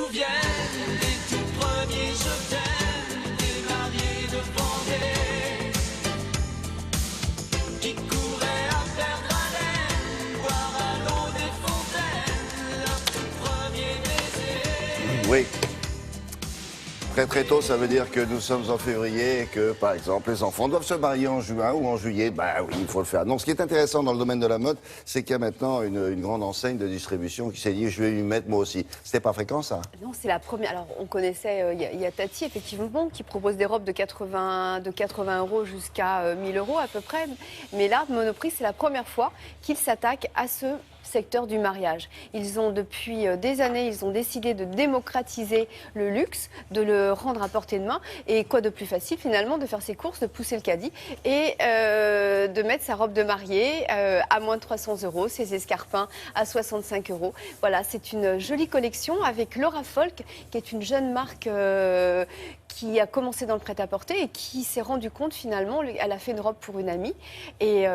souviennent des tout premiers je t'aime, des mariés de Vendée qui couraient à perdre haleine, boire à l'eau des fontaines, leur tout premier baiser. Oui. Très très tôt, ça veut dire que nous sommes en février et que, par exemple, les enfants doivent se marier en juin ou en juillet. Ben oui, il faut le faire. Donc, ce qui est intéressant dans le domaine de la mode, c'est qu'il y a maintenant une grande enseigne de distribution qui s'est dit, je vais y mettre moi aussi. C'était pas fréquent, ça? Non, c'est la première. Alors, on connaissait, il y a Tati, effectivement, qui propose des robes de 80 € jusqu'à 1 000 € à peu près. Mais là, Monoprix, c'est la première fois qu'il s'attaque à ce secteur du mariage. Ils ont, depuis des années, ils ont décidé de démocratiser le luxe, de le rendre à portée de main. Et quoi de plus facile, finalement, de faire ses courses, de pousser le caddie et de mettre sa robe de mariée à moins de 300 €, ses escarpins à 65 €. Voilà, c'est une jolie collection avec Laura Folk, qui est une jeune marque qui a commencé dans le prêt-à-porter et qui s'est rendu compte, finalement, elle a fait une robe pour une amie. Et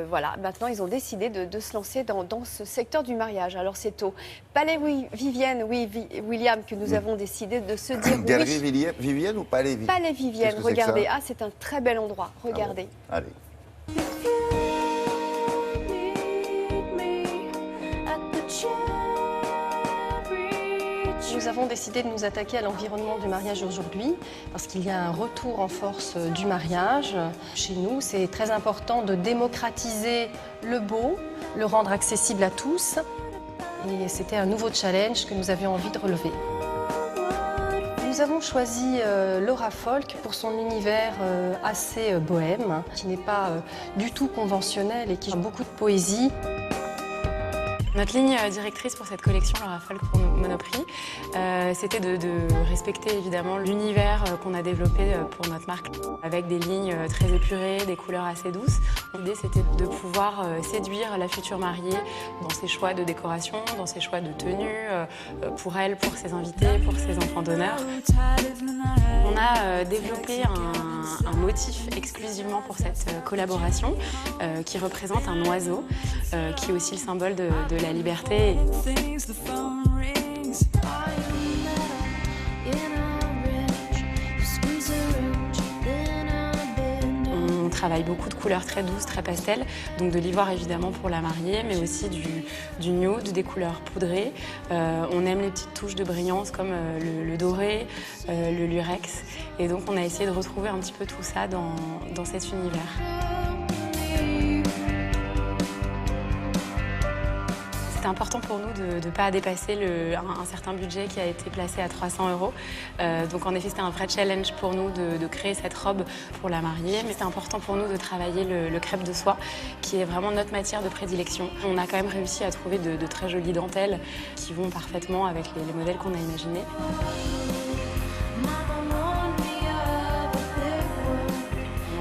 voilà, maintenant, ils ont décidé de se lancer dans ce secteur du mariage. Alors, c'est au Palais Vivienne, William, que nous avons décidé de se dire Galerie oui. Vivienne ou Palais Vivienne? Palais Vivienne, Qu'est-ce que c'est que regardez. ça? Ah, c'est un très bel endroit. Regardez. Ah bon. Allez. Nous avons décidé de nous attaquer à l'environnement du mariage aujourd'hui parce qu'il y a un retour en force du mariage. Chez nous, c'est très important de démocratiser le beau, le rendre accessible à tous. Et c'était un nouveau challenge que nous avions envie de relever. Nous avons choisi Laura Folk pour son univers assez bohème, qui n'est pas du tout conventionnel et qui a beaucoup de poésie. Notre ligne directrice pour cette collection, Laura Folk pour Monoprix, c'était de respecter évidemment l'univers qu'on a développé pour notre marque, avec des lignes très épurées, des couleurs assez douces. L'idée, c'était de pouvoir séduire la future mariée dans ses choix de décoration, dans ses choix de tenue, pour elle, pour ses invités, pour ses enfants d'honneur. On a développé un motif exclusivement pour cette collaboration qui représente un oiseau, qui est aussi le symbole de la liberté. On travaille beaucoup de couleurs très douces, très pastel, donc de l'ivoire évidemment pour la mariée, mais aussi du nude, des couleurs poudrées. On aime les petites touches de brillance comme le doré, le lurex, et donc on a essayé de retrouver un petit peu tout ça dans cet univers. C'était important pour nous de ne pas dépasser un certain budget qui a été placé à 300 €. Donc en effet, c'était un vrai challenge pour nous de créer cette robe pour la mariée. Mais c'était important pour nous de travailler le crêpe de soie, qui est vraiment notre matière de prédilection. On a quand même réussi à trouver de très jolies dentelles qui vont parfaitement avec les modèles qu'on a imaginés.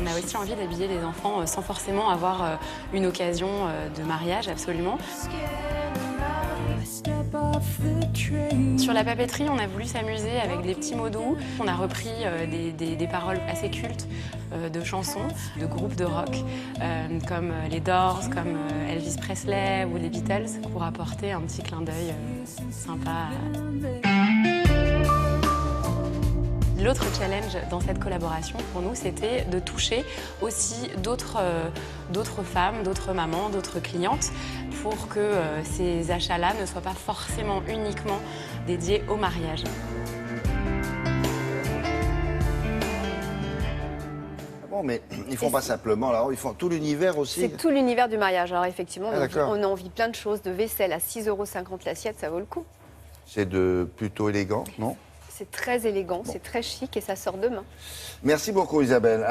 On a aussi envie d'habiller les enfants sans forcément avoir une occasion de mariage, absolument. Sur la papeterie, on a voulu s'amuser avec des petits mots doux. On a repris des paroles assez cultes de chansons, de groupes de rock, comme les Doors, comme Elvis Presley ou les Beatles, pour apporter un petit clin d'œil sympa. L'autre challenge dans cette collaboration pour nous, c'était de toucher aussi d'autres femmes, d'autres mamans, d'autres clientes, pour que ces achats-là ne soient pas forcément uniquement dédiés au mariage. Bon, mais ils font pas simplement, alors ils font tout l'univers aussi. C'est tout l'univers du mariage. Alors, effectivement, Ah, on a envie plein de choses, de vaisselle à 6,50 € l'assiette, ça vaut le coup. C'est plutôt élégant, non? C'est très élégant, c'est très chic et ça sort demain. Merci beaucoup, Isabelle.